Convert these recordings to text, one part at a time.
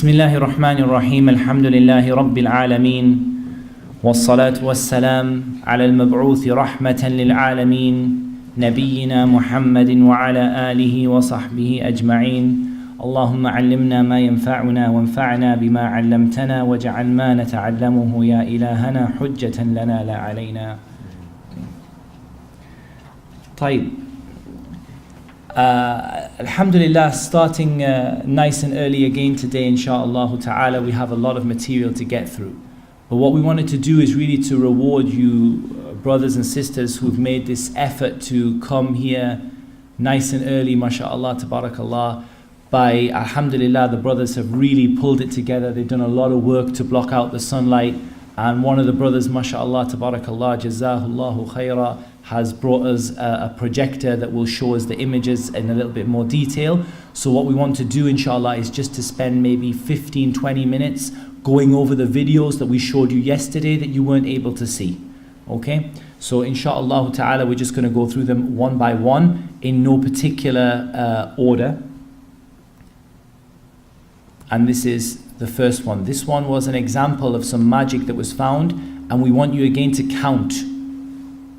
بسم الله الرحمن الرحيم الحمد لله رب العالمين والصلاة والسلام على المبعوث رحمة للعالمين نبينا محمد وعلى آله وصحبه أجمعين اللهم علمنا ما ينفعنا وانفعنا بما علمتنا واجعل ما نتعلمه يا إلهنا حجة لنا لا علينا. طيب. Alhamdulillah, starting nice and early again today, inshaAllah ta'ala. We have a lot of material to get through. But what we wanted to do is really to reward you, brothers and sisters, who've made this effort to come here nice and early, mashaAllah, tabarakallah. By alhamdulillah, the brothers have really pulled it together. They've done a lot of work to block out the sunlight. And one of the brothers, mashaAllah, tabarakallah, jazahullahu khaira, has brought us a projector that will show us the images in a little bit more detail. So what we want to do, inshallah, is just to spend maybe 15-20 minutes going over the videos that we showed you yesterday that you weren't able to see. Okay? So inshallah ta'ala, we're just going to go through them one by one in no particular order. And this is the first one. This one was an example of some magic that was found, and we want you again to count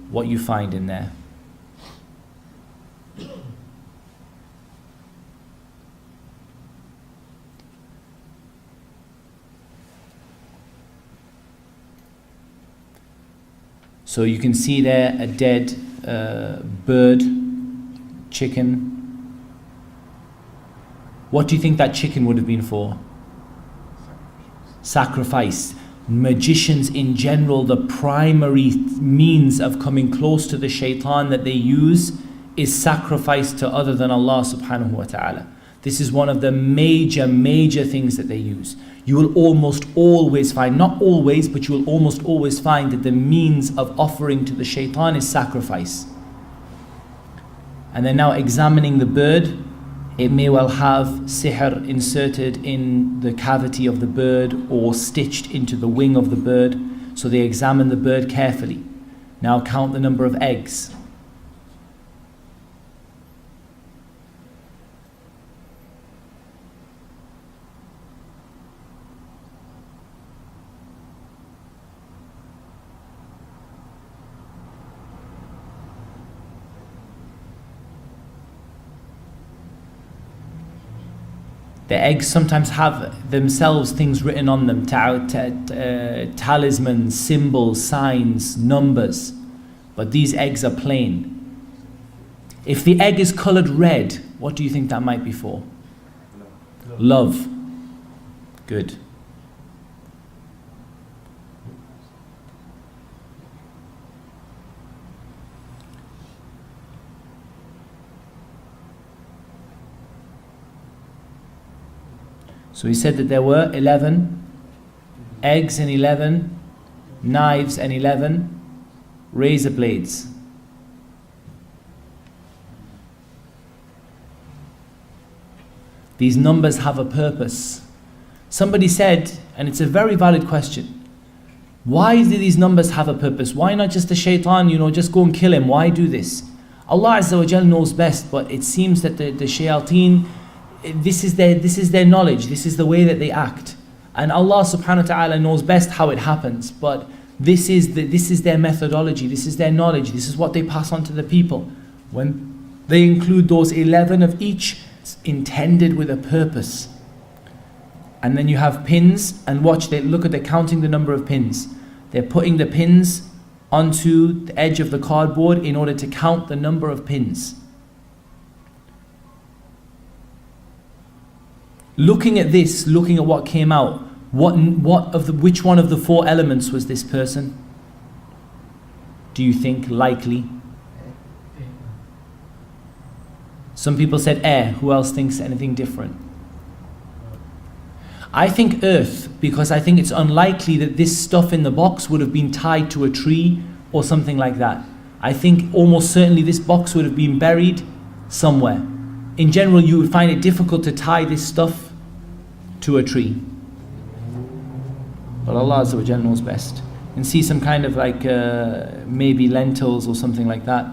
what you find in there. So you can see there a dead bird, chicken. What do you think that chicken would have been for? Sacrifice. Magicians in general, the primary means of coming close to the shaitan that they use is sacrifice to other than Allah subhanahu wa ta'ala. This is one of the major things that they use. You will almost always find, not always, but you will almost always find that the means of offering to the shaitan is sacrifice. And they're now examining the bird. It may well have sihr inserted in the cavity of the bird or stitched into the wing of the bird. So they examine the bird carefully. Now count the number of eggs. The eggs sometimes have themselves things written on them, talismans, symbols, signs, numbers. But these eggs are plain. If the egg is colored red, what do you think that might be for? Love. Good. So he said that there were 11 eggs and 11 knives and 11 razor blades. These numbers have a purpose. Somebody said, and it's a very valid question, why do these numbers have a purpose? Why not just the shaitan, just go and kill him? Why do this? Allah Azza wa Jal knows best, but it seems that the shayateen, this is their knowledge, this is the way that they act. And Allah subhanahu wa ta'ala knows best how it happens, but this is their methodology, this is their knowledge, this is what they pass on to the people. When they include those 11 of each, it's intended with a purpose. And then you have pins, and watch, they're counting the number of pins. They're putting the pins onto the edge of the cardboard in order to count the number of pins. Looking at this, looking at what came out, which one of the four elements was this person? Do you think likely? Some people said air. Who else thinks anything different? I think earth, because I think it's unlikely that this stuff in the box would have been tied to a tree or something like that. I think almost certainly this box would have been buried somewhere. In general, you would find it difficult to tie this stuff to a tree. But Allah Azza wa Jal knows best. And see some kind of maybe lentils or something like that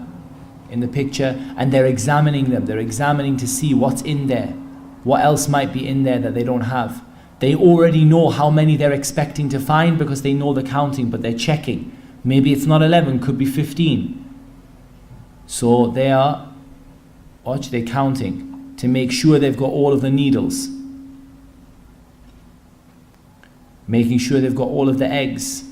in the picture, and they're examining them. They're examining to see what's in there. What else might be in there that they don't have. They already know how many they're expecting to find because they know the counting, but they're checking. Maybe it's not 11, could be 15. So they're counting to make sure they've got all of the needles. Making sure they've got all of the eggs.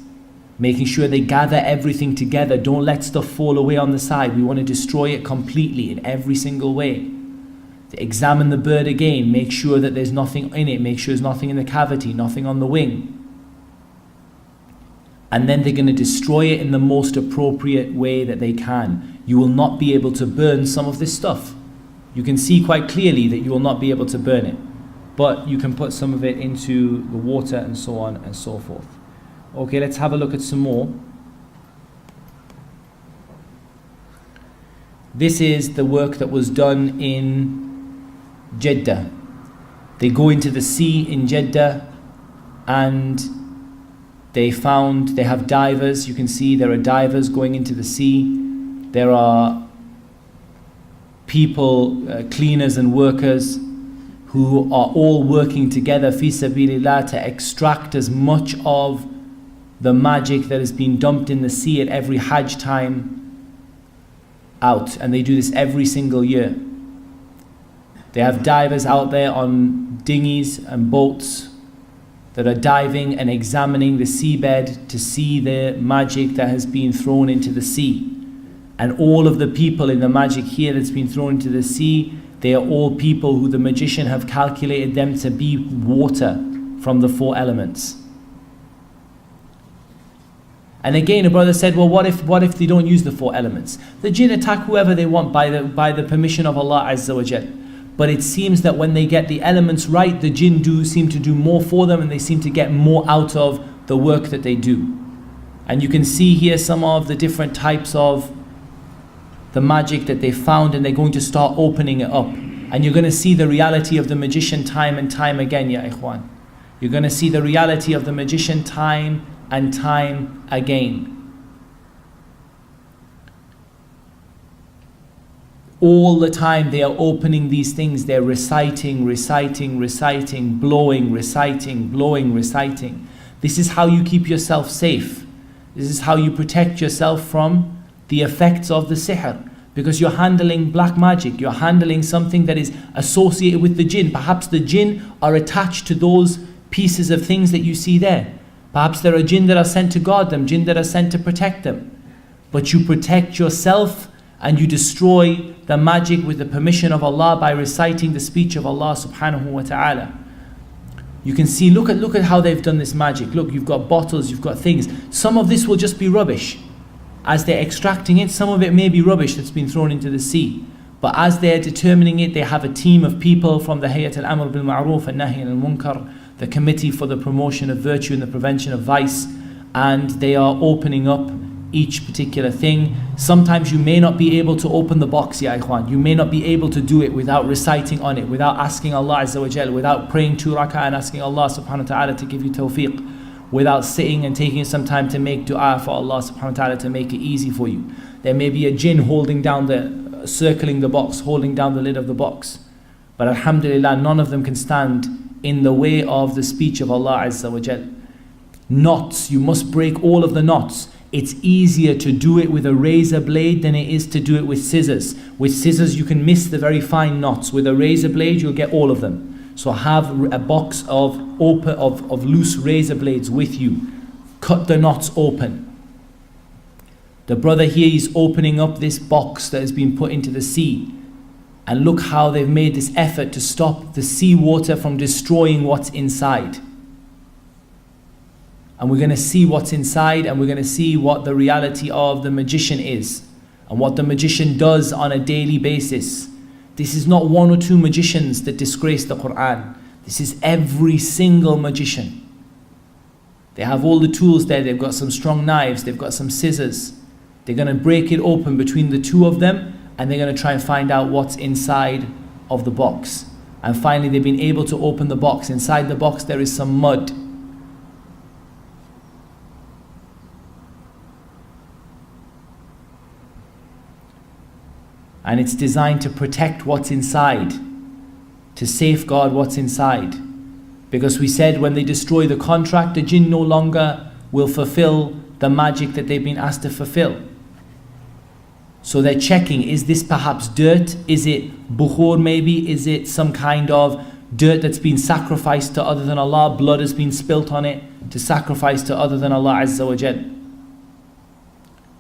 Making sure they gather everything together. Don't let stuff fall away on the side. We want to destroy it completely in every single way. To examine the bird again, make sure that there's nothing in it, make sure there's nothing in the cavity, nothing on the wing. And then they're going to destroy it in the most appropriate way that they can. You will not be able to burn some of this stuff. You can see quite clearly that you will not be able to burn it. But you can put some of it into the water and so on and so forth. Okay, let's have a look at some more. This is the work that was done in Jeddah. They go into the sea in Jeddah and they have divers. You can see there are divers going into the sea. There are people, cleaners and workers who are all working together fi sabilillah to extract as much of the magic that has been dumped in the sea at every Hajj time out. And they do this every single year. They have divers out there on dinghies and boats that are diving and examining the seabed to see the magic that has been thrown into the sea. And all of the people in the magic here that's been thrown into the sea, they are all people who the magician have calculated them to be water from the 4 elements. And again, a brother said, well, what if they don't use the 4 elements? The jinn attack whoever they want by the permission of Allah Azza wa Jal. But it seems that when they get the elements right, the jinn seem to do more for them and they seem to get more out of the work that they do. And you can see here some of the different types of the magic that they found, and they're going to start opening it up. And you're going to see the reality of the magician time and time again, ya ikhwan. You're going to see the reality of the magician time and time again. All the time they are opening these things, they're reciting, blowing, reciting. This is how you keep yourself safe. This is how you protect yourself from the effects of the sihr. Because you're handling black magic, you're handling something that is associated with the jinn. Perhaps the jinn are attached to those pieces of things that you see there. Perhaps there are jinn that are sent to guard them, jinn that are sent to protect them. But you protect yourself and you destroy the magic with the permission of Allah by reciting the speech of Allah subhanahu wa ta'ala. You can see, look at how they've done this magic. Look, you've got bottles, you've got things. Some of this will just be rubbish. As they're extracting it, some of it may be rubbish that's been thrown into the sea. But as they're determining it, they have a team of people from the Hayat al-Amr bil-Ma'ruf and Nahy al-Munkar, the Committee for the Promotion of Virtue and the Prevention of Vice, and they are opening up each particular thing. Sometimes you may not be able to open the box, ya ikhwan. You may not be able to do it without reciting on it, without asking Allah Azza wa Jal, without praying 2 rak'ah and asking Allah subhanahu wa ta'ala to give you tawfiq, without sitting and taking some time to make dua for Allah subhanahu wa ta'ala to make it easy for you. There may be a jinn circling the box, holding down the lid of the box. But alhamdulillah, none of them can stand in the way of the speech of Allah Azza wa Jal. Knots, you must break all of the knots. It's easier to do it with a razor blade than it is to do it with scissors. With scissors you can miss the very fine knots. With a razor blade you'll get all of them. So have a box of loose razor blades with you. Cut the knots open. The brother here is opening up this box that has been put into the sea. And look how they've made this effort to stop the seawater from destroying what's inside. And we're going to see what's inside, and we're going to see what the reality of the magician is and what the magician does on a daily basis. This is not 1 or 2 magicians that disgrace the Quran. This is every single magician. They have all the tools there. They've got some strong knives, they've got some scissors. They're going to break it open between the 2 of them, and they're going to try and find out what's inside of the box. And finally they've been able to open the box. Inside the box there is some mud. And it's designed to protect what's inside, to safeguard what's inside. Because we said when they destroy the contract, the jinn no longer will fulfill the magic that they've been asked to fulfill. So they're checking, is this perhaps dirt? Is it bukhur maybe? Is it some kind of dirt that's been sacrificed to other than Allah? Blood has been spilt on it to sacrifice to other than Allah Azza wa Jal.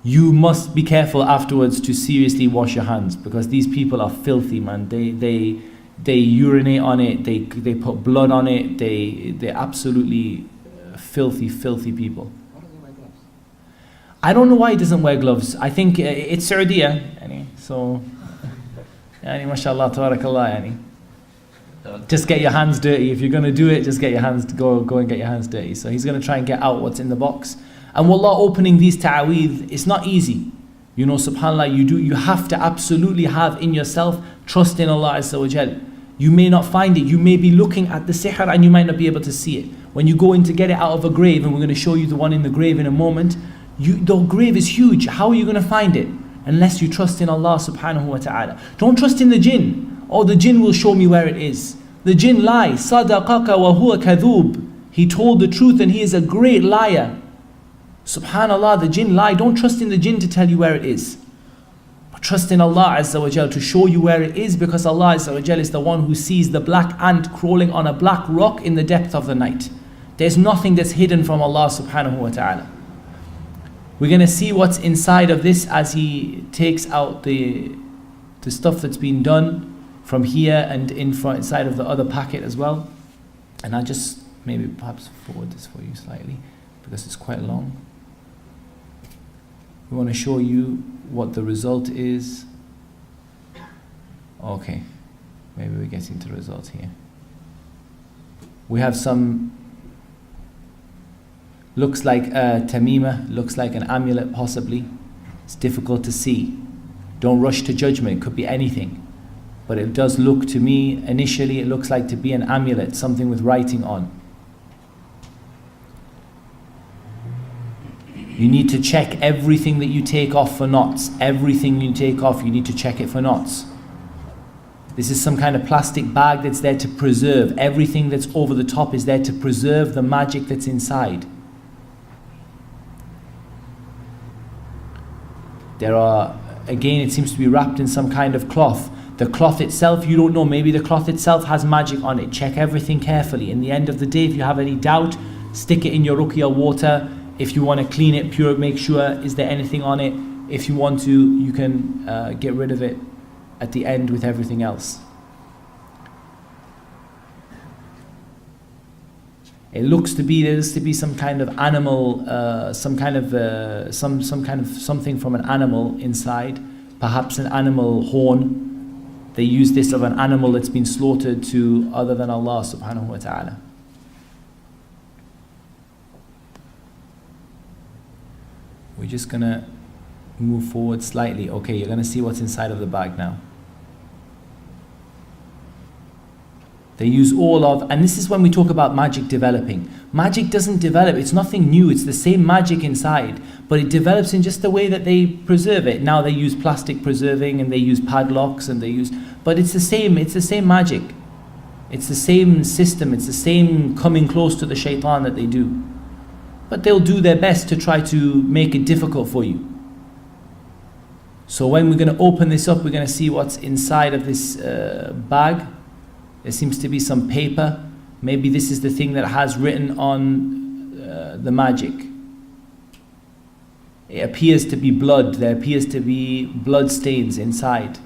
You must be careful afterwards to seriously wash your hands, because these people are filthy, man. They urinate on it, they put blood on it, they're absolutely filthy people. Why don't they wear gloves? I don't know why he doesn't wear gloves. I think it's Saudiya, so mashallah, tabarakallah, just get your hands dirty. If you're going to do it, just get your hands, go and get your hands dirty. So he's going to try and get out what's in the box. And wallah, opening these ta'aweed, it's not easy. You know, subhanAllah, you have to absolutely have in yourself trust in Allah Azza wa Jal. You may not find it. You may be looking at the sihr and you might not be able to see it. When you go in to get it out of a grave, and we're going to show you the one in the grave in a moment, the grave is huge. How are you going to find it? Unless you trust in Allah subhanahu wa ta'ala. Don't trust in the jinn. Oh, the jinn will show me where it is. The jinn lie. Sadaqaka wa huwa kadhub. He told the truth and he is a great liar. Subhanallah, the jinn lie. Don't trust in the jinn to tell you where it is. But trust in Allah Azza wa Jal to show you where it is, because Allah Azza wa Jal is the one who sees the black ant crawling on a black rock in the depth of the night. There's nothing that's hidden from Allah subhanahu wa ta'ala. We're going to see what's inside of this as he takes out the stuff that's been done from here and inside of the other packet as well. And I'll just maybe perhaps forward this for you slightly, because it's quite long. We want to show you what the result is. Okay, maybe we're getting to the result here. We have some, looks like a tamima, looks like an amulet possibly. It's difficult to see. Don't rush to judgment, it could be anything. But it does look to me, initially it looks like to be an amulet, something with writing on. You need to check everything that you take off for knots. Everything you take off, you need to check it for knots. This is some kind of plastic bag that's there to preserve. Everything that's over the top is there to preserve the magic that's inside. There are, again, it seems to be wrapped in some kind of cloth. The cloth itself, you don't know. Maybe the cloth itself has magic on it. Check everything carefully. In the end of the day, if you have any doubt, stick it in your Ruqya water. If you want to clean it pure, make sure, is there anything on it? If you want to, you can get rid of it at the end with everything else. It looks to be, there is to be some kind of animal, some kind of something from an animal inside, perhaps an animal horn. They use this of an animal that's been slaughtered to other than Allah subhanahu wa ta'ala. We're just going to move forward slightly. Okay, you're going to see what's inside of the bag now. They use all of, and this is when we talk about magic developing. Magic doesn't develop, it's nothing new, it's the same magic inside, but it develops in just the way that they preserve it. Now they use plastic preserving and they use padlocks and they use, but it's the same magic. It's the same system, it's the same coming close to the shaitan that they do. But they'll do their best to try to make it difficult for you. So when we're going to open this up, we're going to see what's inside of this bag. There seems to be some paper. Maybe this is the thing that has written on the magic. It appears to be blood. There appears to be blood stains inside.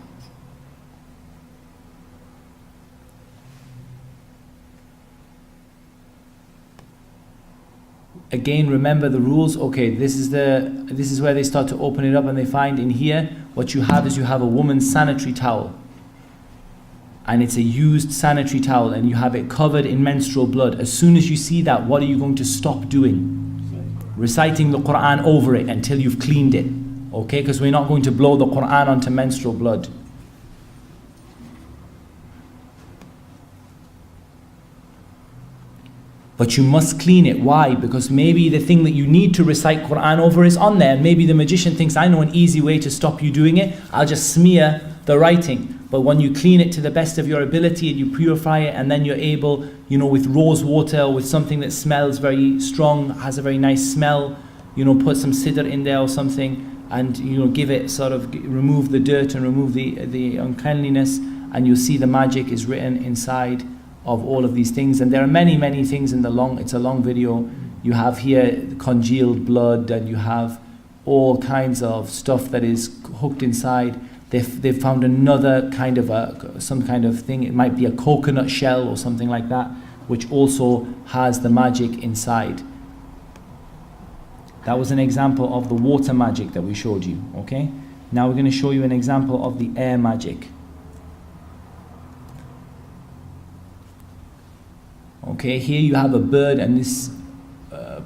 Again, remember the rules. Okay, this is where they start to open it up, and they find in here what you have is you have a woman's sanitary towel. And it's a used sanitary towel, and you have it covered in menstrual blood. As soon as you see that, what are you going to stop doing? Reciting the Quran over it until you've cleaned it. Okay, because we're not going to blow the Quran onto menstrual blood. But you must clean it. Why? Because maybe the thing that you need to recite Quran over is on there. And maybe the magician thinks, I know an easy way to stop you doing it. I'll just smear the writing. But when you clean it to the best of your ability and you purify it, and then you're able, you know, with rose water or with something that smells very strong, has a very nice smell, you know, put some sidr in there or something, and, you know, give it sort of, remove the dirt and remove the uncleanliness, and you'll see the magic is written inside of all of these things. And there are many, many things in it's a long video. You have here congealed blood, and you have all kinds of stuff that is hooked inside. They've found another kind of some kind of thing. It might be a coconut shell or something like that, which also has the magic inside. That was an example of the water magic that we showed you, okay? Now we're going to show you an example of the air magic. Okay, here you have a bird, and this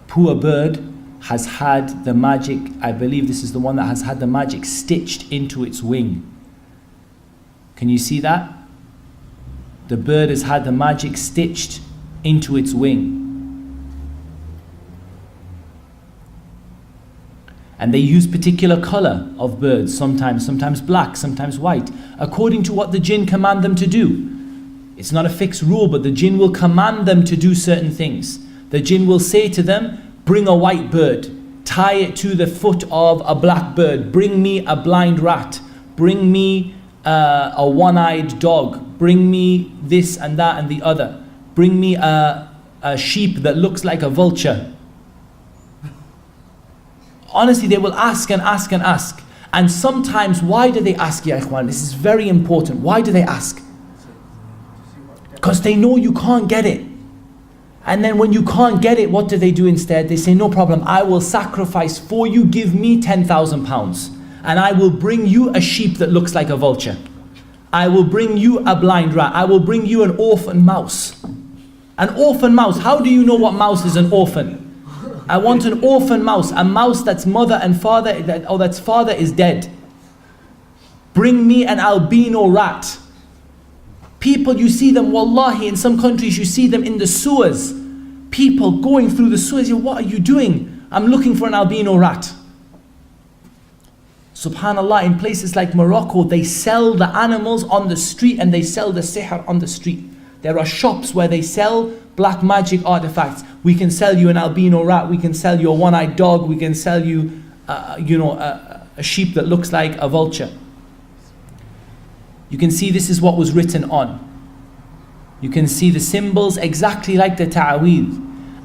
poor bird has had the magic, I believe this is the one that has had the magic stitched into its wing. Can you see that? The bird has had the magic stitched into its wing. And they use particular color of birds, sometimes black, sometimes white, according to what the jinn command them to do. It's not a fixed rule, but the jinn will command them to do certain things. The jinn will say to them, bring a white bird, tie it to the foot of a black bird, bring me a blind rat, bring me a one-eyed dog, bring me this and that and the other, bring me a sheep that looks like a vulture. Honestly, they will ask and ask and ask. And sometimes, why do they ask, ya ikhwan? This is very important. Why do they ask? Because they know you can't get it. And then when you can't get it, what do they do instead? They say, no problem, I will sacrifice for you, give me £10,000. And I will bring you a sheep that looks like a vulture. I will bring you a blind rat. I will bring you an orphan mouse. An orphan mouse. How do you know what mouse is an orphan? I want an orphan mouse. A mouse that's mother and father, that's father is dead. Bring me an albino rat. People, you see them, wallahi, in some countries you see them in the sewers. People going through the sewers, what are you doing? I'm looking for an albino rat. Subhanallah, in places like Morocco, they sell the animals on the street, and they sell the sihr on the street. There are shops where they sell black magic artifacts. We can sell you an albino rat, we can sell you a one-eyed dog, we can sell you a sheep that looks like a vulture. You can see this is what was written on. You can see the symbols exactly like the ta'aweed.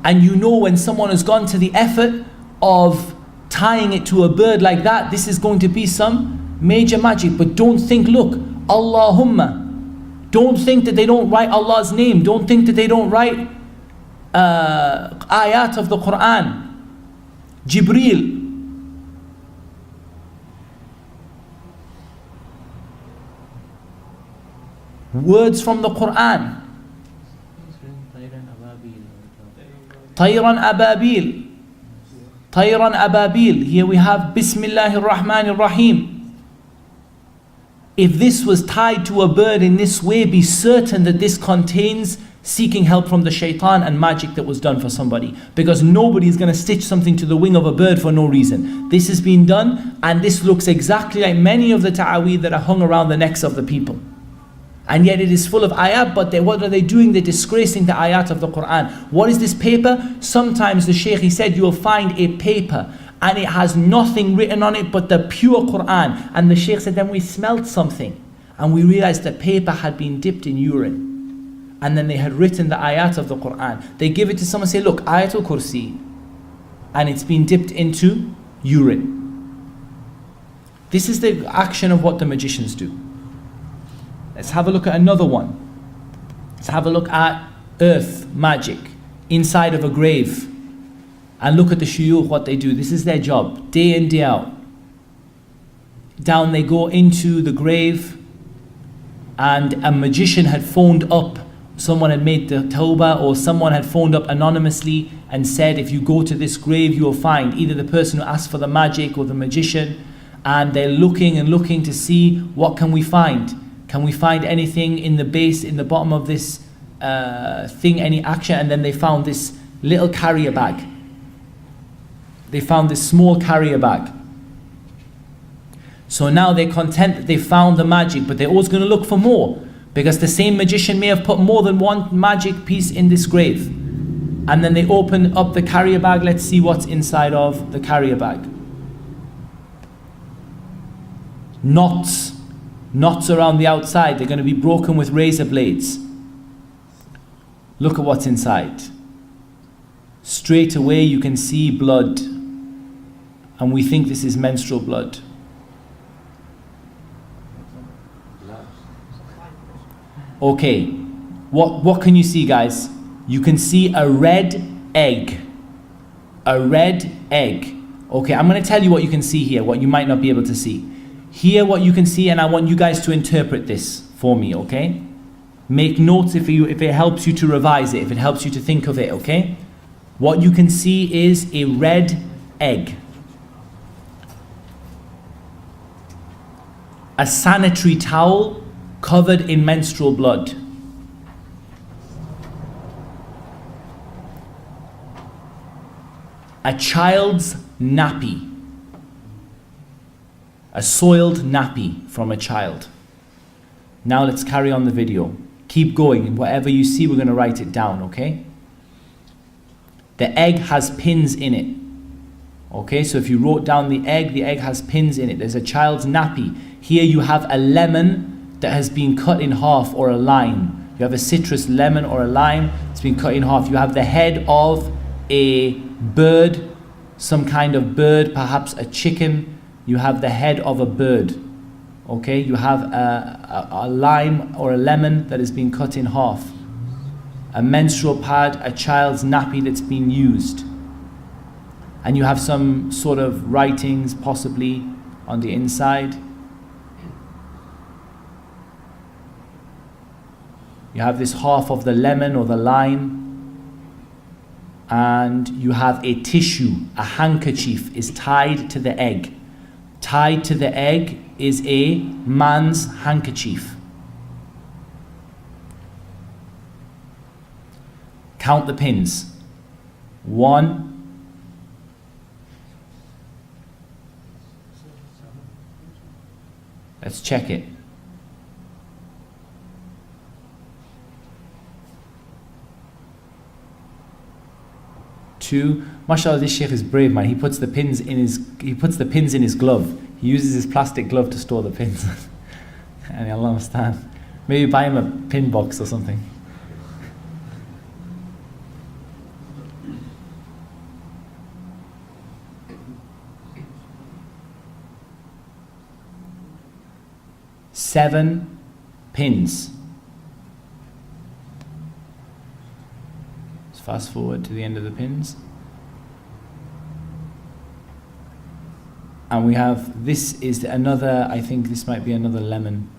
And you know when someone has gone to the effort of tying it to a bird like that, this is going to be some major magic. But don't think, look, Allahumma. Don't think that they don't write Allah's name. Don't think that they don't write ayat of the Quran. Jibreel. Words from the Quran. Tayran ababil. Tayran ababil. Here we have Bismillahir Rahmanir Rahim. If this was tied to a bird in this way, be certain that this contains seeking help from the shaitan and magic that was done for somebody. Because nobody is going to stitch something to the wing of a bird for no reason. This has been done, and this looks exactly like many of the ta'aweed that are hung around the necks of the people. And yet it is full of ayat, but what are they doing? They're disgracing the ayat of the Quran. What is this paper? Sometimes the Shaykh, he said, you will find a paper and it has nothing written on it but the pure Quran. And the Shaykh said, then we smelled something and we realized the paper had been dipped in urine. And then they had written the ayat of the Quran. They give it to someone, say, look, Ayatul Kursi. And it's been dipped into urine. This is the action of what the magicians do. Let's have a look at another one. Let's have a look at earth magic inside of a grave. And look at the shuyukh, what they do. This is their job, day in, day out. Down they go into the grave, and a magician had phoned up. Someone had made the tawbah, or someone had phoned up anonymously and said, if you go to this grave, you will find either the person who asked for the magic or the magician. And they're looking and looking to see, what can we find? Can we find anything in the base, in the bottom of this thing, any action? And then they found this little carrier bag. They found this small carrier bag. So now they're content that they found the magic, but they're always going to look for more, because the same magician may have put more than one magic piece in this grave. And then they open up the carrier bag. Let's see what's inside of the carrier bag. Knots around the outside. They're going to be broken with razor blades. Look at what's inside. Straight away you can see blood, and we think this is menstrual blood. Okay, what can you see, guys? You can see a red egg. A red egg. Okay, I'm going to tell you what you can see here, what you might not be able to see. Here what you can see, and I want you guys to interpret this for me, okay? Make notes if it helps you to revise it, if it helps you to think of it, okay? What you can see is a red egg. A sanitary towel covered in menstrual blood. A child's nappy. A soiled nappy from a child. Now let's carry on the video. Keep going. Whatever you see, we're going to write it down, okay? The egg has pins in it. Okay, so if you wrote down the egg has pins in it. There's a child's nappy. Here you have a lemon that has been cut in half, or a lime. You have a citrus lemon or a lime. It's been cut in half. You have the head of a bird, some kind of bird, perhaps a chicken. You have the head of a bird. Okay, you have a lime or a lemon that has been cut in half. A menstrual pad, a child's nappy that's been used. And you have some sort of writings possibly on the inside. You have this half of the lemon or the lime. And you have a tissue, a handkerchief is tied to the egg. Tied to the egg is a man's handkerchief. Count the pins. 1. Let's check it. 2. Mashallah, this sheikh is brave, man. He puts the pins in his glove. He uses his plastic glove to store the pins. And Allah understand. Maybe buy him a pin box or something. Seven pins. Let's fast forward to the end of the pins. And we have, this is another, I think this might be another lemon.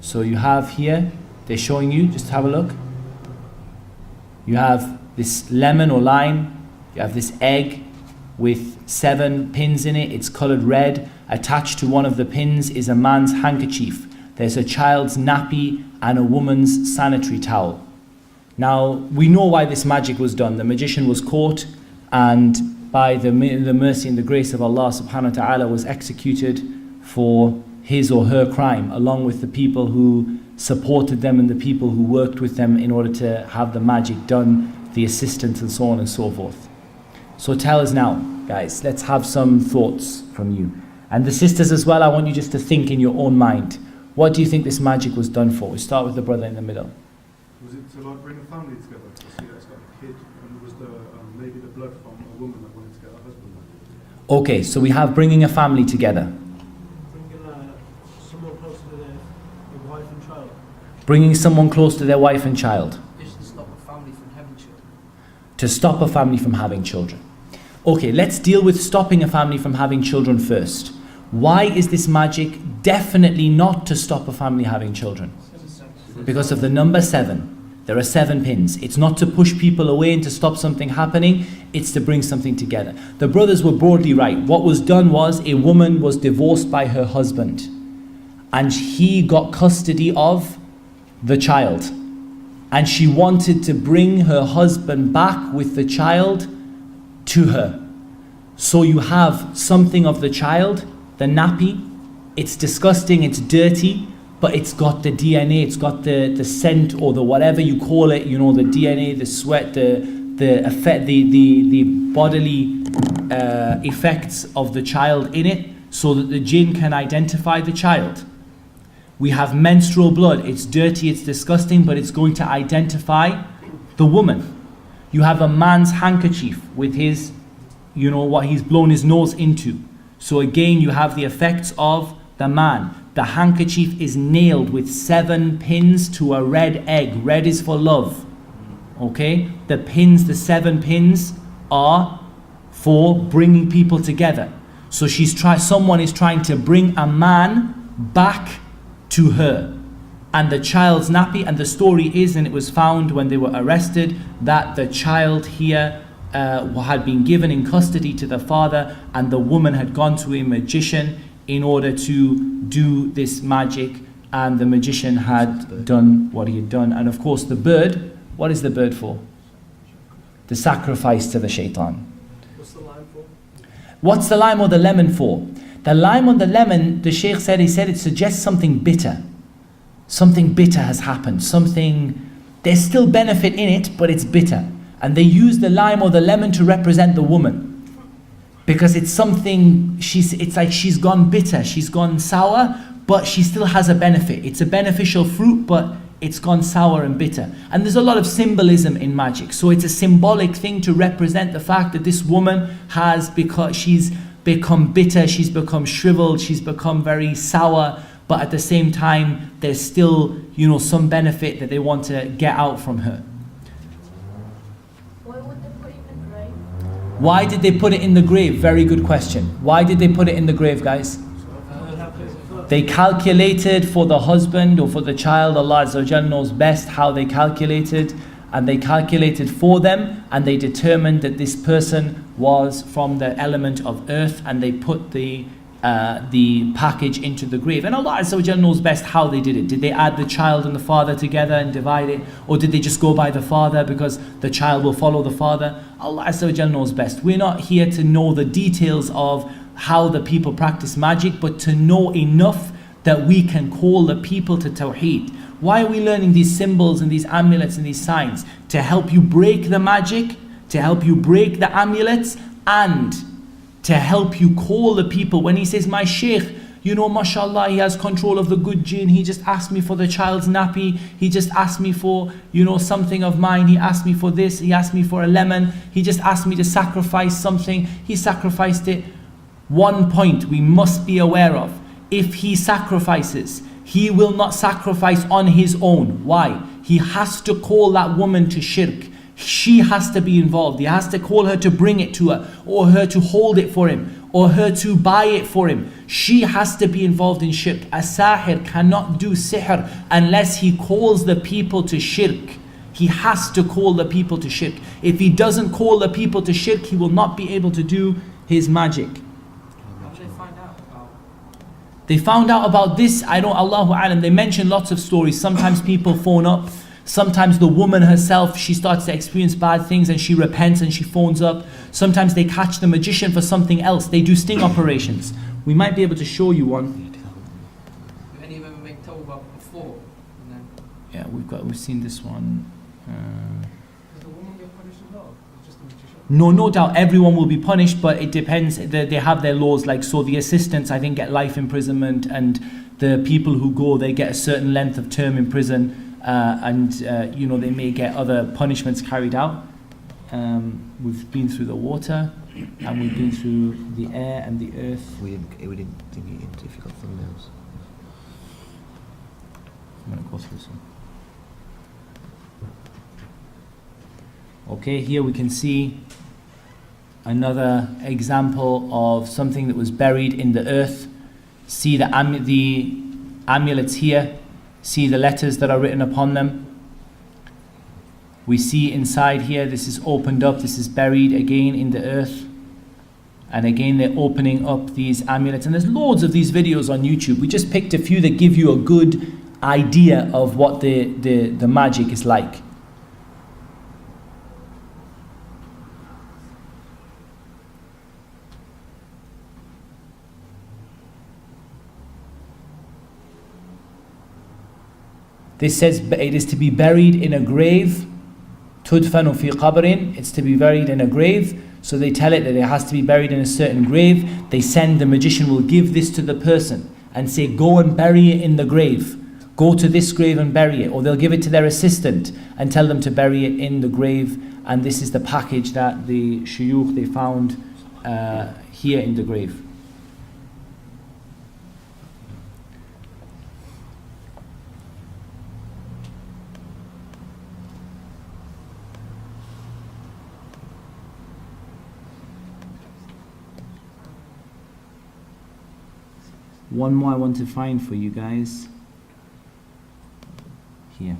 So you have here, they're showing you, just have a look. You have this lemon or lime, you have this egg with 7 pins in it, it's colored red. Attached to one of the pins is a man's handkerchief. There's a child's nappy and a woman's sanitary towel. Now, we know why this magic was done. The magician was caught, and by the mercy and the grace of Allah subhanahu wa ta'ala was executed for his or her crime, along with the people who supported them and the people who worked with them in order to have the magic done, the assistants and so on and so forth. So tell us now, guys, let's have some thoughts from you. And the sisters as well, I want you just to think in your own mind. What do you think this magic was done for? We start with the brother in the middle. Was it to like bring a family together? To see that it's like a kid, and was the maybe the blood from a woman that wanted to get her husband? Okay, so we have bringing a family together. Someone close to their wife and child. Bringing someone close to their wife and child. Just to stop a family from having children. To stop a family from having children. Okay, let's deal with stopping a family from having children first. Why is this magic definitely not to stop a family having children? Because of the number 7. There are 7 pins. It's not to push people away and to stop something happening. It's to bring something together. The brothers were broadly right. What was done was a woman was divorced by her husband. and he got custody of the child, and she wanted to bring her husband back with the child to her. So you have something of the child, the nappy. It's disgusting, it's dirty, but it's got the DNA, it's got the scent, or the whatever you call it, you know, the DNA, the sweat, the effect, the bodily effects of the child in it, so that the jinn can identify the child. We have menstrual blood. It's dirty, it's disgusting, but it's going to identify the woman. You have a man's handkerchief with his, you know, what he's blown his nose into. So again, you have the effects of the man. The handkerchief is nailed with 7 pins to a red egg. Red is for love. Okay? The pins, the 7 pins are for bringing people together. So someone is trying to bring a man back to her. And the child's nappy, and the story is, and it was found when they were arrested, that the child here had been given in custody to the father, and the woman had gone to a magician in order to do this magic, and the magician had done what he had done. And of course the bird, what is the bird for? The sacrifice to the shaitan. What's the lime for? What's the lime or the lemon for? The lime or the lemon, the Shaykh said, it suggests something bitter. Something bitter has happened. There's still benefit in it, but it's bitter. And they use the lime or the lemon to represent the woman. Because it's something, it's like she's gone bitter, she's gone sour, but she still has a benefit. It's a beneficial fruit, but it's gone sour and bitter. And there's a lot of symbolism in magic. So it's a symbolic thing to represent the fact that this woman she's become bitter, she's become shriveled, she's become very sour, but at the same time, there's still, you know, some benefit that they want to get out from her. Why would they put it in the grave? Why did they put it in the grave? Very good question. Why did they put it in the grave, guys? They calculated for the husband or for the child. Allah Azza wa Jal knows best how they calculated, and they calculated for them, and they determined that this person was from the element of earth, and they put the package into the grave. And Allah Azza wa Jal knows best how they did it. Did they add the child and the father together and divide it, or did they just go by the father because the child will follow the father? Allah Azza wa Jal knows best. We're not here to know the details of how the people practice magic, but to know enough that we can call the people to Tawheed. Why are we learning these symbols and these amulets and these signs? To help you break the magic, to help you break the amulets, and to help you call the people. When he says, my sheikh, you know, mashallah, he has control of the good jinn, he just asked me for the child's nappy, he just asked me for, you know, something of mine, he asked me for this, he asked me for a lemon, he just asked me to sacrifice something, he sacrificed it. One point we must be aware of: if he sacrifices, he will not sacrifice on his own. Why? He has to call that woman to shirk. She has to be involved. He has to call her to bring it to her, or her to hold it for him, or her to buy it for him. She has to be involved in shirk. A sahir cannot do sihr unless he calls the people to shirk. He has to call the people to shirk. If he doesn't call the people to shirk, he will not be able to do his magic. How did they find out about? They found out about this, Allahu Alam. They mention lots of stories. Sometimes people phone up. Sometimes the woman herself, she starts to experience bad things and she repents and she phones up. Sometimes they catch the magician for something else. They do sting operations. We might be able to show you one. Have any of them been told about before? And then, Yeah, we've seen this one. Does the woman get punished as well? It's just the magician? No doubt everyone will be punished, but it depends. They have their laws. Like, so the assistants, I think, get life imprisonment, and the people who go, they get a certain length of term in prison. You know, they may get other punishments carried out. We've been through the water, and we've been through the air and the earth. We didn't think it into difficult thumbnails. I'm going to go through some. Okay, here we can see another example of something that was buried in the earth. See the amulets here. See the letters that are written upon them. We see inside here, this is opened up, this is buried again in the earth. And again, they're opening up these amulets. And there's loads of these videos on YouTube. We just picked a few that give you a good idea of what the magic is like. This says it is to be buried in a grave. تُدْفَنُ فِي قَبْرٍ. It's to be buried in a grave. So they tell it that it has to be buried in a certain grave. They send, the magician will give this to the person and say, go and bury it in the grave. Go to this grave and bury it. Or they'll give it to their assistant and tell them to bury it in the grave. And this is the package that the shuyukh, they found here in the grave. One more I want to find for you guys. Here.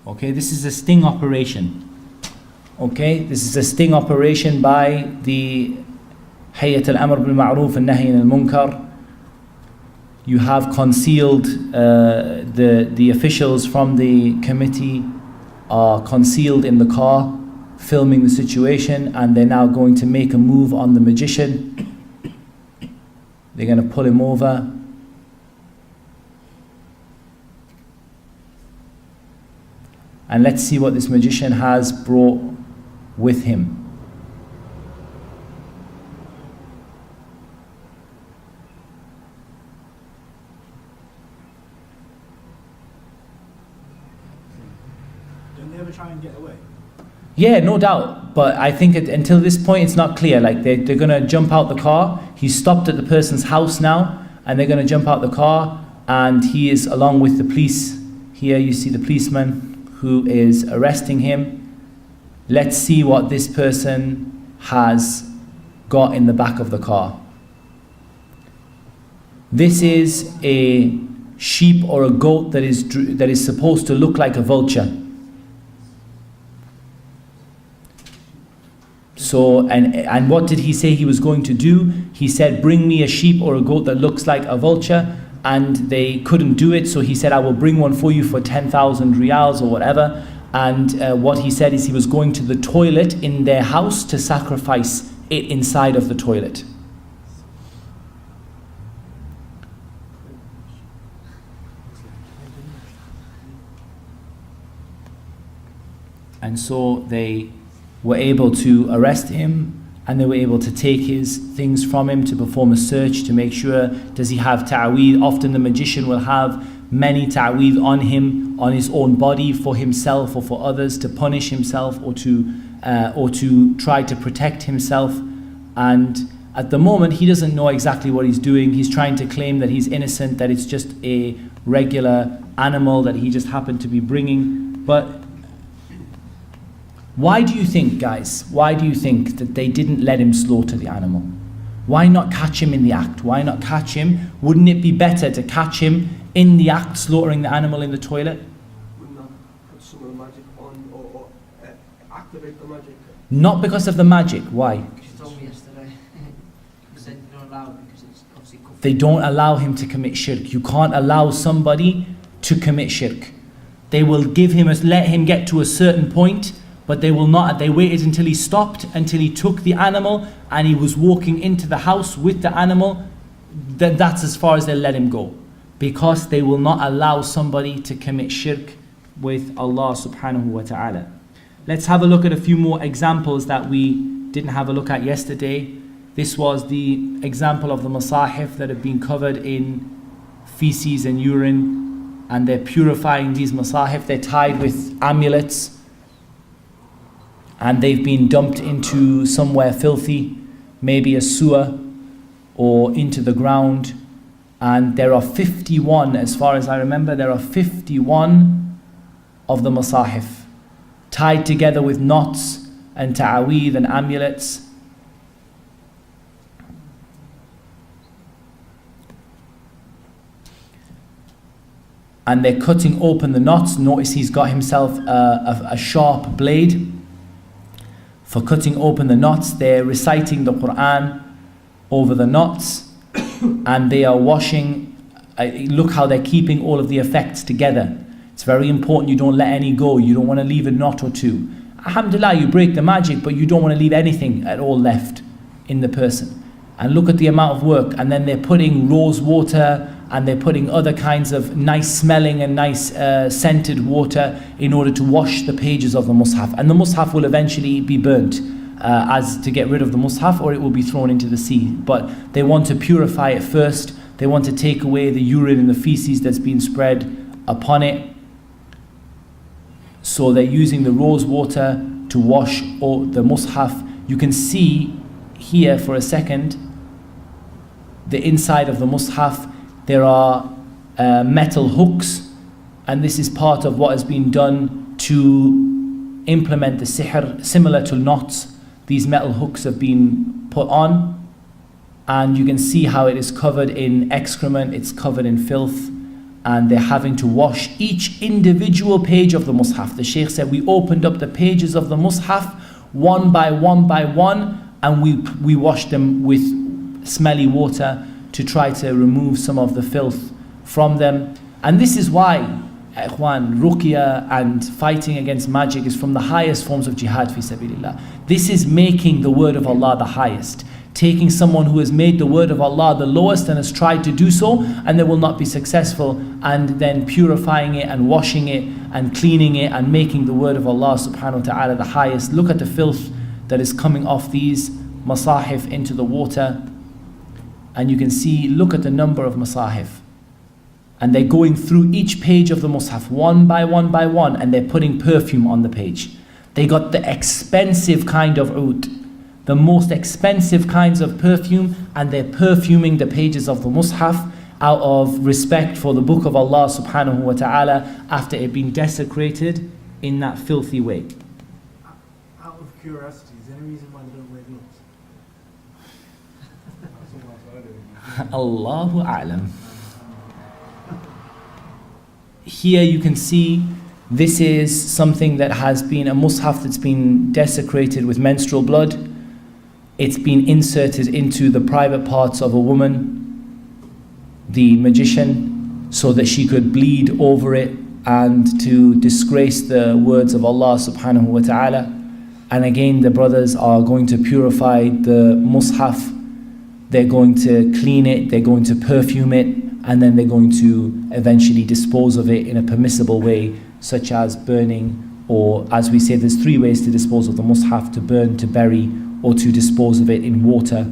Okay, this is a sting operation. Okay, this is a sting operation by the Hayat al-Amr bil Ma'roof and Nahy al-Munkar. You have concealed, the officials from the committee are concealed in the car, filming the situation, and they're now going to make a move on the magician. They're going to pull him over. And let's see what this magician has brought with him. Don't they ever try and get away? Yeah, no doubt. But I think until this point, it's not clear. Like they're going to jump out the car. He's stopped at the person's house now, and they're going to jump out the car. And he is along with the police. Here you see the policeman who is arresting him. Let's see what this person has got in the back of the car. This is a sheep or a goat that is supposed to look like a vulture. So, and what did he say he was going to do? He said, bring me a sheep or a goat that looks like a vulture. And they couldn't do it, so he said, I will bring one for you for 10,000 riyals or whatever. And what he said is he was going to the toilet in their house to sacrifice it inside of the toilet. And so they were able to arrest him, and they were able to take his things from him to perform a search to make sure, does he have ta'weed? Often the magician will have many ta'weed on him, on his own body, for himself or for others, to punish himself or to try to protect himself. And at the moment he doesn't know exactly what he's doing. He's trying to claim that he's innocent, that it's just a regular animal that he just happened to be bringing. But why do you think, guys, why do you think that they didn't let him slaughter the animal? Why not catch him in the act? Why not catch him? Wouldn't it be better to catch him in the act, slaughtering the animal in the toilet? Would not put some of the magic on or activate the magic? Not because of the magic. Why? You told me yesterday. You said you don't allow it because it's obviously kufr. They don't allow him to commit shirk. You can't allow somebody to commit shirk. They will give him, let him get to a certain point, but they will not. They waited until he stopped, until he took the animal and he was walking into the house with the animal. That's as far as they let him go, because they will not allow somebody to commit shirk with Allah subhanahu wa ta'ala. Let's have a look at a few more examples that we didn't have a look at yesterday. This was the example of the masahif that have been covered in feces and urine, and they're purifying these masahif. They're tied with amulets, and they've been dumped into somewhere filthy, maybe a sewer or into the ground. And there are 51, as far as I remember, there are 51 of the masahif, tied together with knots and ta'aweed and amulets. And they're cutting open the knots. Notice he's got himself a sharp blade for cutting open the knots. They're reciting the Quran over the knots, and they are washing. Look how they're keeping all of the effects together. It's very important you don't let any go. You don't want to leave a knot or two. Alhamdulillah, you break the magic, but you don't want to leave anything at all left in the person. And look at the amount of work. And then they're putting rose water, and they're putting other kinds of nice smelling and nice scented water in order to wash the pages of the Mus'haf. And the Mus'haf will eventually be burnt as to get rid of the Mus'haf, or it will be thrown into the sea. But they want to purify it first. They want to take away the urine and the feces that's been spread upon it. So they're using the rose water to wash the Mus'haf. You can see here for a second the inside of the Mus'haf. There are metal hooks, and this is part of what has been done to implement the sihr. Similar to knots, these metal hooks have been put on, and you can see how it is covered in excrement, it's covered in filth, and they're having to wash each individual page of the Mus'haf. The Shaykh said, we opened up the pages of the Mus'haf one by one, and we washed them with smelly water to try to remove some of the filth from them. And this is why, ikhwan, ruqya and fighting against magic is from the highest forms of jihad fi sabilillah. This is making the word of Allah the highest. Taking someone who has made the word of Allah the lowest and has tried to do so, and they will not be successful, and then purifying it and washing it and cleaning it and making the word of Allah subhanahu wa ta'ala the highest. Look at the filth that is coming off these masahif into the water, and you can see, look at the number of masahif, and they're going through each page of the Mus'haf one by one, and they're putting perfume on the page. They got the expensive kind of oud, the most expensive kinds of perfume, and they're perfuming the pages of the Mus'haf out of respect for the book of Allah subhanahu wa ta'ala after it being desecrated in that filthy way. Out of curiosity, is there any reason why they don't wear gloves? Allahu a'lam. Here you can see this is something that has been a Mus'haf that's been desecrated with menstrual blood. It's been inserted into the private parts of a woman, the magician, so that she could bleed over it and to disgrace the words of Allah subhanahu wa ta'ala. And again, the brothers are going to purify the Mus'haf. They're going to clean it, they're going to perfume it, and then they're going to eventually dispose of it in a permissible way, such as burning, or as we say, there's 3 ways to dispose of the Mus'haf: to burn, to bury, or to dispose of it in water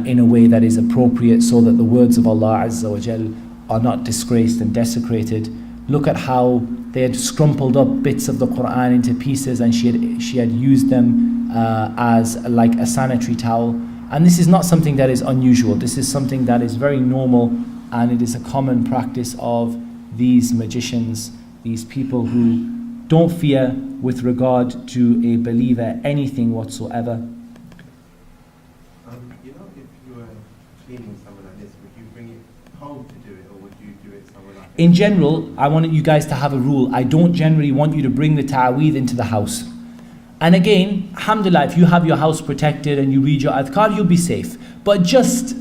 in a way that is appropriate, so that the words of Allah Azza wa Jal are not disgraced and desecrated. Look at how they had scrumpled up bits of the Quran into pieces, and she had used them as like a sanitary towel. And this is not something that is unusual. This is something that is very normal, and it is a common practice of these magicians, these people who don't fear with regard to a believer anything whatsoever. You know, if you were cleaning someone like this, would you bring it home to do it, or would you do it somewhere like that? In general, I want you guys to have a rule. I don't generally want you to bring the ta'weed into the house. And again, alhamdulillah, if you have your house protected and you read your adhkar, you'll be safe. But just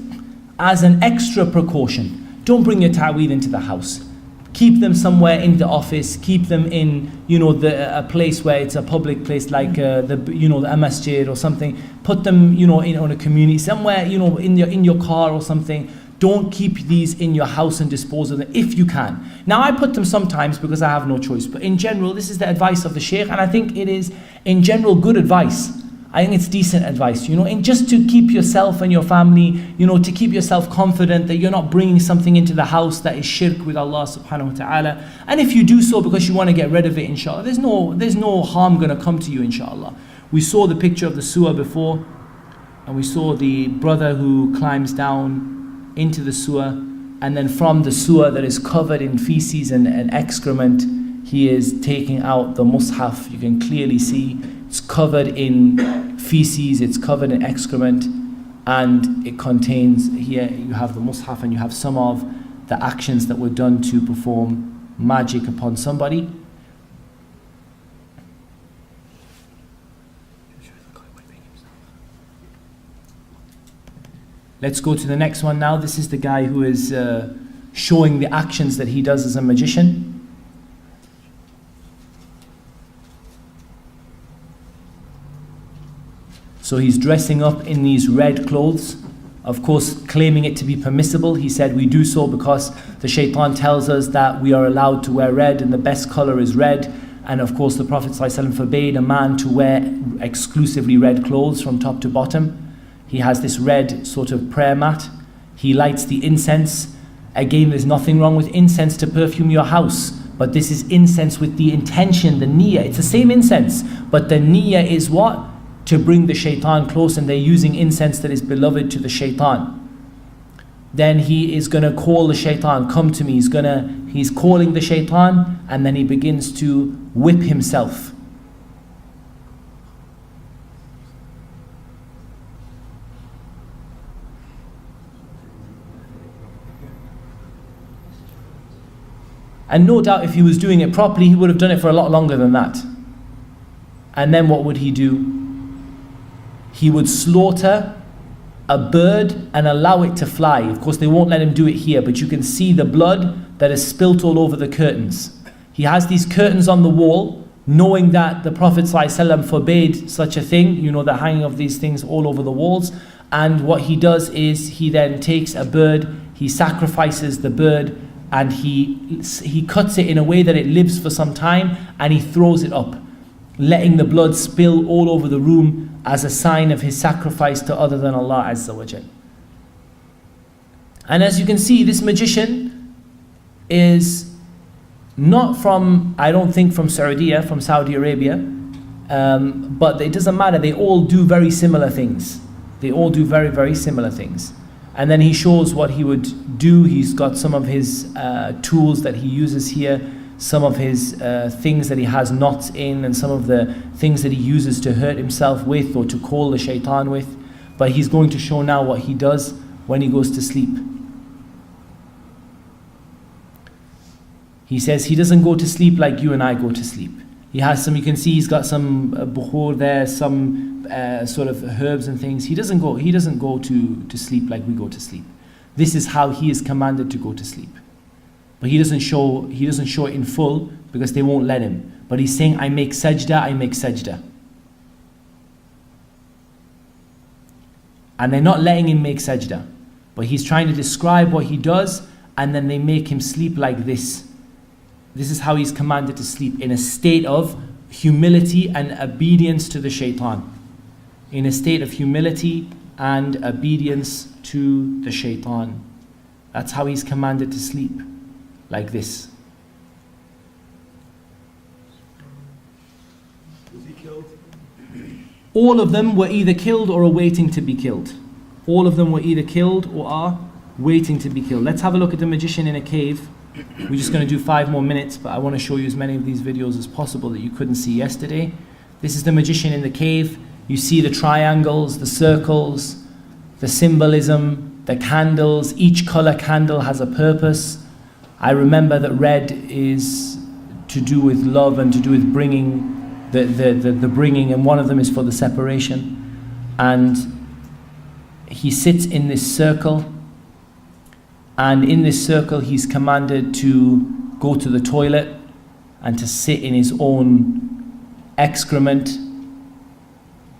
as an extra precaution, don't bring your ta'weed into the house. Keep them somewhere in the office. Keep them in, a place where it's a public place, like the masjid or something. Put them, in on a community somewhere, in your car or something. Don't keep these in your house and dispose of them if you can. Now, I put them sometimes because I have no choice. But in general, this is the advice of the Shaykh, and I think it is, in general, good advice. I think it's decent advice, and just to keep yourself and your family, to keep yourself confident that you're not bringing something into the house that is shirk with Allah subhanahu wa ta'ala. And if you do so because you want to get rid of it, inshallah, there's no harm going to come to you, inshallah. We saw the picture of the sewer before, and we saw the brother who climbs down into the sewer, and then from the sewer that is covered in feces and excrement, he is taking out the Mus'haf. You can clearly see it's covered in feces, it's covered in excrement, and it contains, here you have the Mus'haf, and you have some of the actions that were done to perform magic upon somebody. Let's go to the next one now. This is the guy who is showing the actions that he does as a magician. So he's dressing up in these red clothes, of course claiming it to be permissible. He said we do so because the shaitan tells us that we are allowed to wear red and the best color is red. And of course the Prophet ﷺ forbade a man to wear exclusively red clothes from top to bottom. He has this red sort of prayer mat. He lights the incense. Again, there's nothing wrong with incense to perfume your house, but this is incense with the intention, the niyyah. It's the same incense, but the niyyah is what? To bring the shaitan close, and they're using incense that is beloved to the shaitan. Then he is going to call the shaitan, come to me. He's calling the shaitan, and then he begins to whip himself. And no doubt if he was doing it properly, he would have done it for a lot longer than that. And then what would he do? He would slaughter a bird and allow it to fly. Of course, they won't let him do it here, but you can see the blood that is spilt all over the curtains. He has these curtains on the wall, knowing that the Prophet ﷺ forbade such a thing, you know, the hanging of these things all over the walls. And what he does is he then takes a bird, he sacrifices the bird, and he cuts it in a way that it lives for some time, and he throws it up, letting the blood spill all over the room as a sign of his sacrifice to other than Allah Azza wa Jal. And as you can see, this magician is not from, I don't think from Saudi Arabia, but it doesn't matter, they all do very similar things. They all do very, very similar things. And then he shows what he would do. He's got some of his tools that he uses here, some of his things that he has knots in, and some of the things that he uses to hurt himself with or to call the shaitan with. But he's going to show now what he does when he goes to sleep. He says he doesn't go to sleep like you and I go to sleep. He has some, you can see he's got some bukhur there, some sort of herbs and things. He doesn't go to sleep like we go to sleep. This is how he is commanded to go to sleep. But he doesn't show it in full because they won't let him. But he's saying, I make sajda, I make sajda. And they're not letting him make sajda. But he's trying to describe what he does, and then they make him sleep like this. This is how he's commanded to sleep, in a state of humility and obedience to the shaitan. In a state of humility and obedience to the shaitan. That's how he's commanded to sleep. Like this. Was he killed? All of them were either killed or are waiting to be killed. All of them were either killed or are waiting to be killed. Let's have a look at the magician in a cave. We're just going to do 5 more minutes, but I want to show you as many of these videos as possible that you couldn't see yesterday. This is the magician in the cave. You see the triangles, the circles, the symbolism, the candles. Each color candle has a purpose. I remember that red is to do with love and to do with bringing the bringing, and one of them is for the separation. And he sits in this circle, and in this circle he's commanded to go to the toilet and to sit in his own excrement,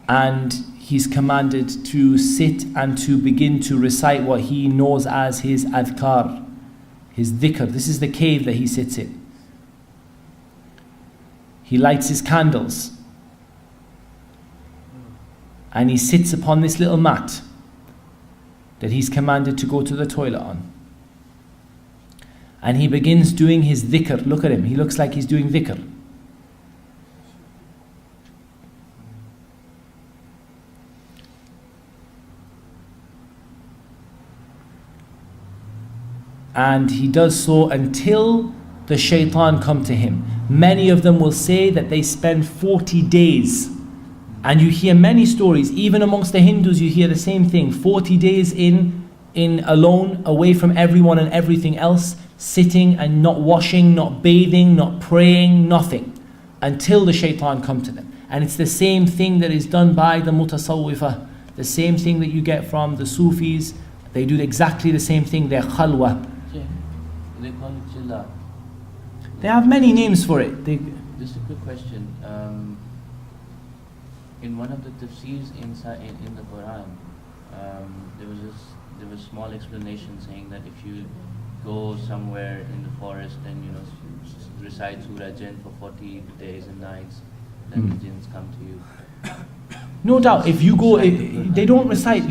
and he's commanded to sit and to begin to recite what he knows as his adhkar, his dhikr. This is the cave that he sits in. He lights his candles and he sits upon this little mat that he's commanded to go to the toilet on. And he begins doing his dhikr. Look at him, he looks like he's doing dhikr. And he does so until the shaitan come to him. Many of them will say that they spend 40 days. And you hear many stories, even amongst the Hindus you hear the same thing. 40 days in alone, away from everyone and everything else, sitting and not washing, not bathing, not praying, nothing, until the shaitan come to them. And it's the same thing that is done by the mutasawwifah, the same thing that you get from the Sufis, They do exactly the same thing. They're khalwa. They call it jilla. They have many names for it. Just a quick question. In one of the tafsirs inside in the Quran, there was a small explanation saying that if you go somewhere in the forest and recite Surah Jinn for 40 days and nights, then the jinns come to you. No doubt, if you go, they don't recite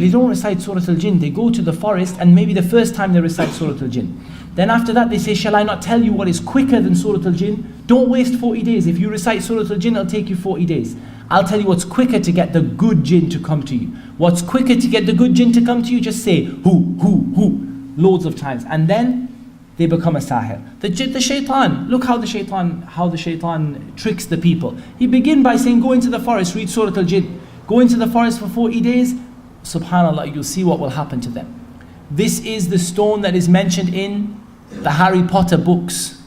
Surah Al-Jinn. They go to the forest, and maybe the first time they recite Surah Al-Jinn. Then after that they say, shall I not tell you what is quicker than Surah Al-Jinn? Don't waste 40 days. If you recite Surah Al-Jinn, it'll take you 40 days. I'll tell you what's quicker to get the good jinn to come to you. What's quicker to get the good jinn to come to you? Just say, who, loads of times. And then they become a sahir. The shaitan, look how the shaitan tricks the people. He begin by saying, go into the forest, read Surah Al-Jinn. Go into the forest for 40 days. Subhanallah, you'll see what will happen to them. This is the stone that is mentioned in the Harry Potter books.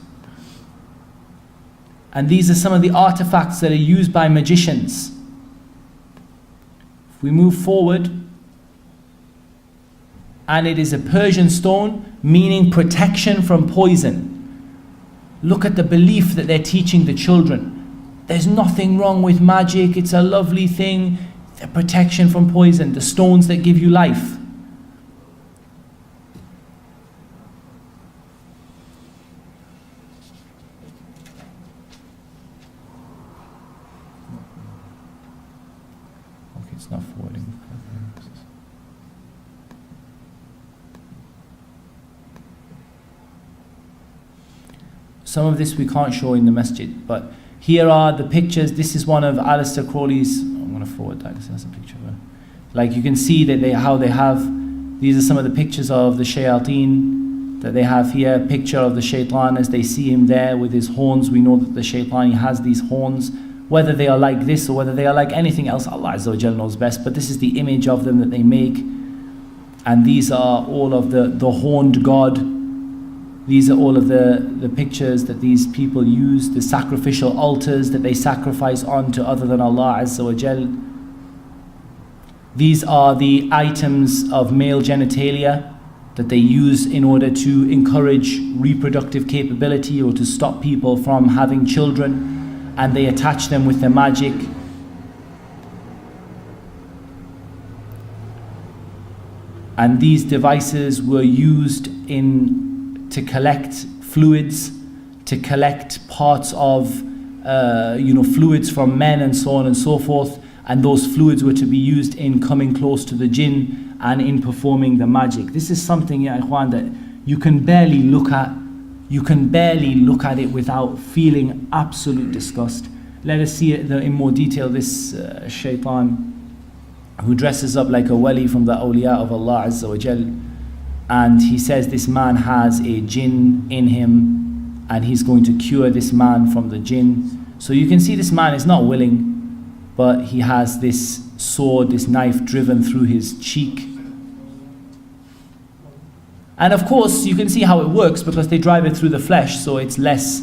And these are some of the artifacts that are used by magicians. If we move forward, and it is a Persian stone, meaning protection from poison. Look at the belief that they're teaching the children. There's nothing wrong with magic, it's a lovely thing. The protection from poison, the stones that give you life. Okay, it's not forwarding. Some of this we can't show in the masjid, but here are the pictures. This is one of Aleister Crowley's. I'm going to forward that because that's a picture of her. Like you can see that these are some of the pictures of the shayateen that they have here. Picture of the shaitan as they see him there with his horns. We know that the shaitan, he has these horns. Whether they are like this or whether they are like anything else, Allah Azza wa Jal knows best. But this is the image of them that they make. And these are all of the horned god. These are all of the pictures that these people use, the sacrificial altars that they sacrifice on to other than Allah Azza wa Jal. These are the items of male genitalia that they use in order to encourage reproductive capability or to stop people from having children, and they attach them with their magic. And these devices were used to collect fluids, to collect parts of fluids from men and so on and so forth, and those fluids were to be used in coming close to the jinn and in performing the magic. This is something, ya ikhwan, that you can barely look at it without feeling absolute disgust. Let us see it in more detail. This shaitan who dresses up like a wali from the awliya of Allah Azza wa Jal. And he says this man has a jinn in him and he's going to cure this man from the jinn. So you can see this man is not willing, but he has this sword, this knife driven through his cheek. And of course you can see how it works because they drive it through the flesh, so it's less,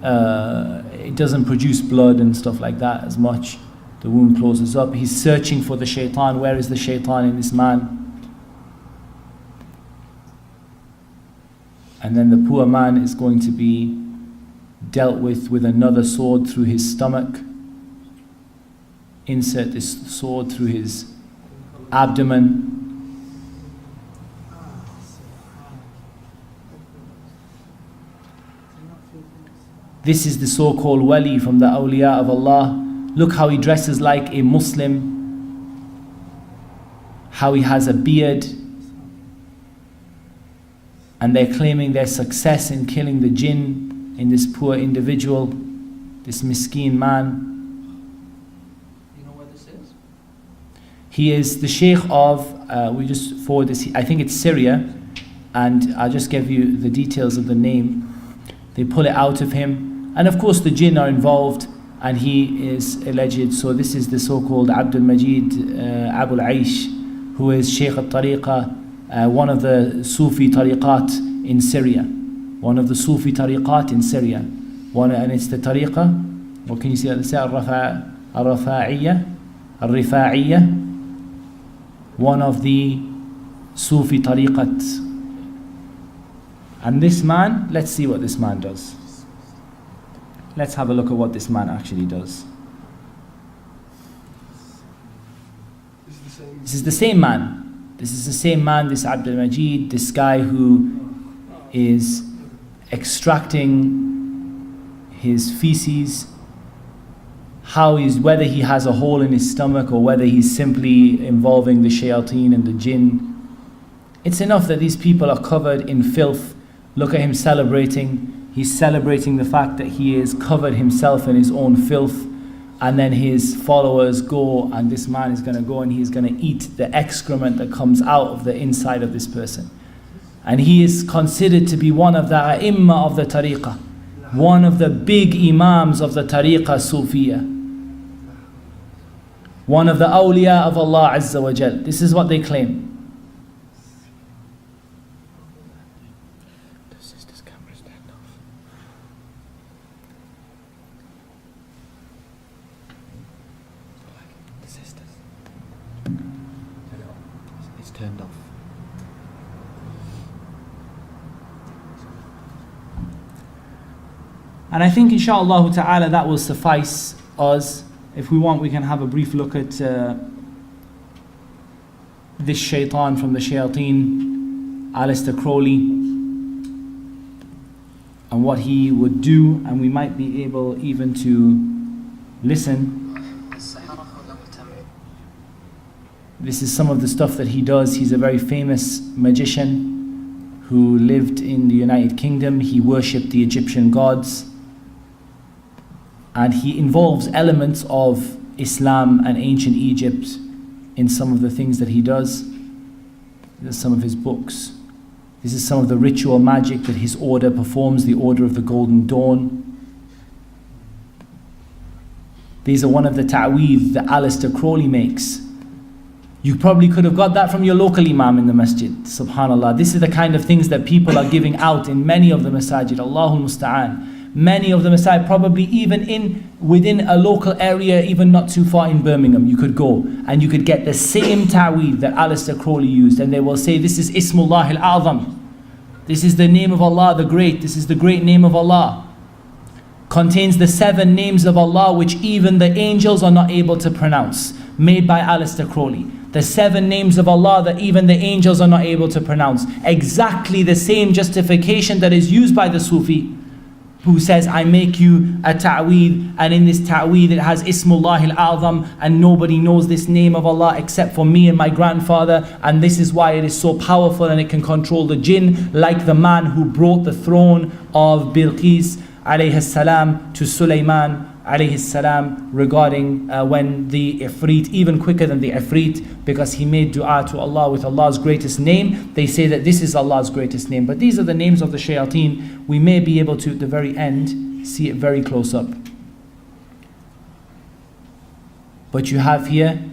it doesn't produce blood and stuff like that as much. The wound closes up. He's searching for the shaitan. Where is the shaitan in this man? And then the poor man is going to be dealt with another sword through his stomach. Insert this sword through his abdomen. This is the so-called wali from the awliya of Allah. Look how he dresses like a Muslim. How he has a beard. And they're claiming their success in killing the jinn in this poor individual, this miskeen man. You know where this is? He is the sheikh of, we just forward this, I think it's Syria, and I'll just give you the details of the name. They pull it out of him, and of course the jinn are involved, and he is alleged. So this is the so-called Abdul Majid Abul Aish, who is Sheikh al-Tariqah, one of the Sufi tariqat in Syria. One of the Sufi tariqat in Syria. And it's the tariqah, what can you see? Al-Rafa'iyya. Al-Rifa'iyya. One of the Sufi tariqat. And this man, let's see what this man does. Let's have a look at what this man actually does. This is the same man. This is the same man, this Abdul Majid, this guy who is extracting his feces, whether he has a hole in his stomach or whether he's simply involving the shayateen and the jinn. It's enough that these people are covered in filth. Look at him celebrating. He's celebrating the fact that he has covered himself in his own filth. And then his followers go, and this man is going to go and he's going to eat the excrement that comes out of the inside of this person. And he is considered to be one of the a'imma of the tariqah, one of the big imams of the tariqah Sufiya, one of the awliya of Allah Azza wa Jal. This is what they claim. It's turned off. And I think inshaAllah ta'ala that will suffice us. If we want, we can have a brief look at this shaitan from the shayateen, Aleister Crowley, and what he would do, and we might be able even to listen. This is some of the stuff that he does. He's a very famous magician who lived in the United Kingdom. He worshipped the Egyptian gods. And he involves elements of Islam and ancient Egypt in some of the things that he does. There's some of his books. This is some of the ritual magic that his order performs, the Order of the Golden Dawn. These are one of the ta'weedh that Aleister Crowley makes. You probably could have got that from your local imam in the masjid. Subhanallah. This is the kind of things that people are giving out in many of the masajid. Allahul Musta'an. Many of the masajid, probably even within a local area, even not too far in Birmingham, you could go and you could get the same ta'weedh that Aleister Crowley used, and they will say, this is Ismullah al-Azam. This is the name of Allah the Great. This is the great name of Allah. Contains the 7 names of Allah which even the angels are not able to pronounce, made by Aleister Crowley. The 7 names of Allah that even the angels are not able to pronounce. Exactly the same justification that is used by the Sufi, who says, I make you a ta'weedh, and in this ta'weedh it has Ismullah al-Azam, and nobody knows this name of Allah except for me and my grandfather, and this is why it is so powerful and it can control the jinn, like the man who brought the throne of Bilqis alayhi salam to Sulaiman alayhi salam, regarding when the Ifrit, even quicker than the Ifrit, because he made dua to Allah with Allah's greatest name. They say that this is Allah's greatest name, but these are the names of the shayateen. We may be able to, at the very end, see it very close up. But you have here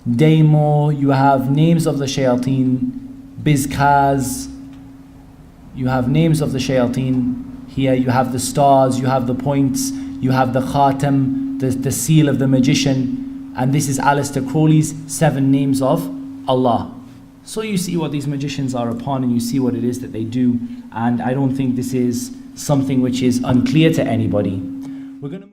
Daimo, you have names of the shayateen, Bizkaz, you have names of the shayateen. Here you have the stars, you have the points, you have the khatam, the seal of the magician, and this is Aleister Crowley's 7 names of Allah. So you see what these magicians are upon, and you see what it is that they do, and I don't think this is something which is unclear to anybody. We're going to